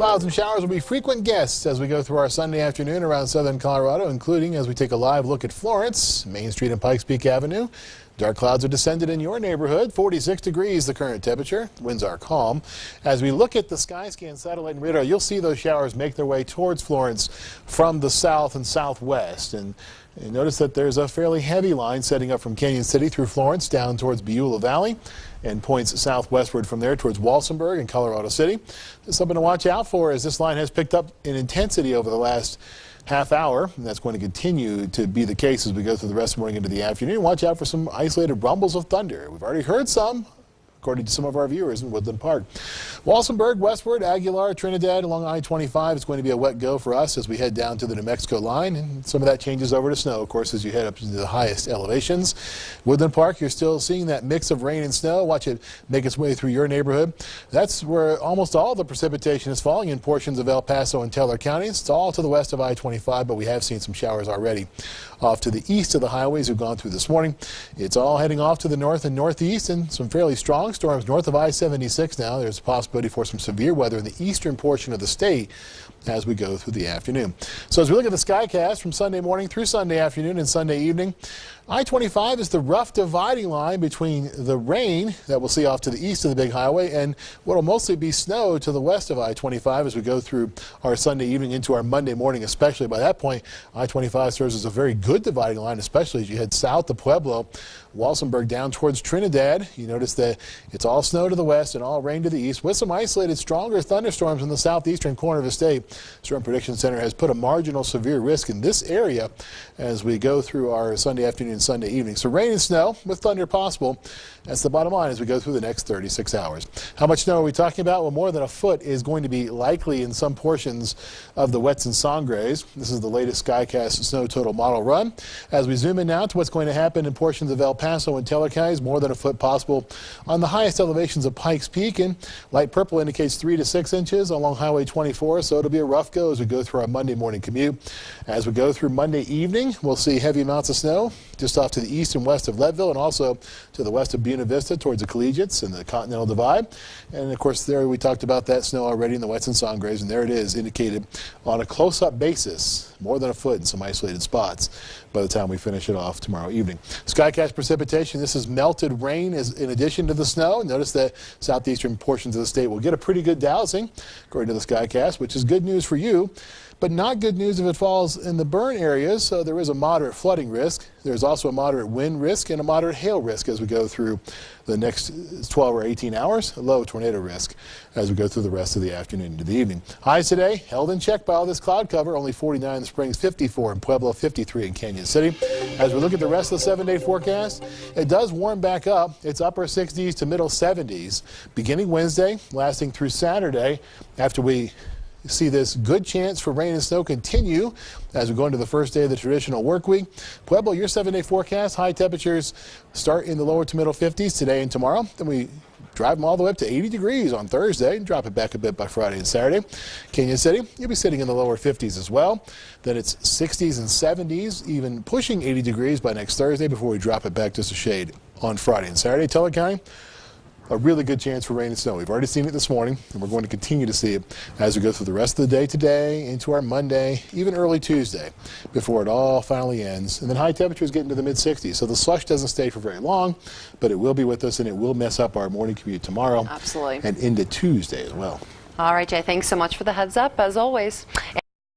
Clouds and showers will be frequent guests as we go through our Sunday afternoon around southern Colorado, including as we take a live look at Florence, Main Street and Pikes Peak Avenue. Dark clouds are descended in your neighborhood. 46 degrees the current temperature. Winds are calm. As we look at the Skyscan satellite and radar, you'll see those showers make their way towards Florence from the south and southwest. And notice that there's a fairly heavy line setting up from Canyon City through Florence down towards Beulah Valley and points southwestward from there towards Walsenburg and Colorado City. There's something to watch out for as this line has picked up in intensity over the last half hour, and that's going to continue to be the case as we go through the rest of the morning into the afternoon. Watch out for some isolated rumbles of thunder. We've already heard some, according to some of our viewers in Woodland Park. Walsenburg, westward, Aguilar, Trinidad along I-25 is going to be a wet go for us as we head down to the New Mexico line, and some of that changes over to snow, of course, as you head up to the highest elevations. Woodland Park, you're still seeing that mix of rain and snow. Watch it make its way through your neighborhood. That's where almost all the precipitation is falling in portions of El Paso and Teller counties. It's all to the west of I-25, but we have seen some showers already off to the east of the highways we've gone through this morning. It's all heading off to the north and northeast, and some fairly strong storms north of I-76 now. There's a possibility for some severe weather in the eastern portion of the state as we go through the afternoon. So as we look at the Skycast from Sunday morning through Sunday afternoon and Sunday evening, I-25 is the rough dividing line between the rain that we'll see off to the east of the big highway and what will mostly be snow to the west of I-25 as we go through our Sunday evening into our Monday morning, especially. By that point, I-25 serves as a very good dividing line, especially as you head south to Pueblo, Walsenburg down towards Trinidad. You notice that it's all snow to the west and all rain to the east with some isolated stronger thunderstorms in the southeastern corner of the state. Storm Prediction Center has put a marginal severe risk in this area as we go through our Sunday afternoon and Sunday evening. So rain and snow with thunder possible. That's the bottom line as we go through the next 36 hours. How much snow are we talking about? Well, more than a foot is going to be likely in some portions of the Wetson Sangres. This is the latest Skycast snow total model run. As we zoom in now to what's going to happen in portions of El Paso and Teller counties, more than a foot possible on the highest elevations of Pikes Peak, and light purple indicates 3 to 6 inches along Highway 24, so it'll be a rough go as we go through our Monday morning commute. As we go through Monday evening, we'll see heavy amounts of snow just off to the east and west of Leadville and also to the west of Buena Vista towards the Collegiates and the Continental Divide. And of course there we talked about that snow already in the Wetson Sangres, and there it is indicated on a close-up basis, more than a foot in some isolated spots by the time we finish it off tomorrow evening. Skycast precipitation, this is melted rain in addition to the snow. Notice that southeastern portions of the state will get a pretty good dousing according to the Skycast, which is good news for you, but not good news if it falls in the burn areas. So there is a moderate flooding risk. There's also a moderate wind risk and a moderate hail risk as we go through the next 12 or 18 hours, a low tornado risk as we go through the rest of the afternoon into the evening. Highs today held in check by all this cloud cover, only 49 in the Springs, 54 in Pueblo, 53 in Canyon City. As we look at the rest of the 7-day forecast, it does warm back up. It's upper 60s to middle 70s beginning Wednesday, lasting through Saturday after we see this good chance for rain and snow continue as we go into the first day of the traditional work week. Pueblo, your 7-day forecast, high temperatures start in the lower to middle 50s today and tomorrow. Then we drive them all the way up to 80 degrees on Thursday and drop it back a bit by Friday and Saturday. Canyon City, you'll be sitting in the lower 50s as well. Then it's 60s and 70s, even pushing 80 degrees by next Thursday before we drop it back just a shade on Friday and Saturday. Teller County, a really good chance for rain and snow. We've already seen it this morning, and we're going to continue to see it as we go through the rest of the day today, into our Monday, even early Tuesday, before it all finally ends. And then high temperatures get into the mid-60s. So the slush doesn't stay for very long, but it will be with us, and it will mess up our morning commute tomorrow. Absolutely. And into Tuesday as well. All right, Jay, thanks so much for the heads up, as always.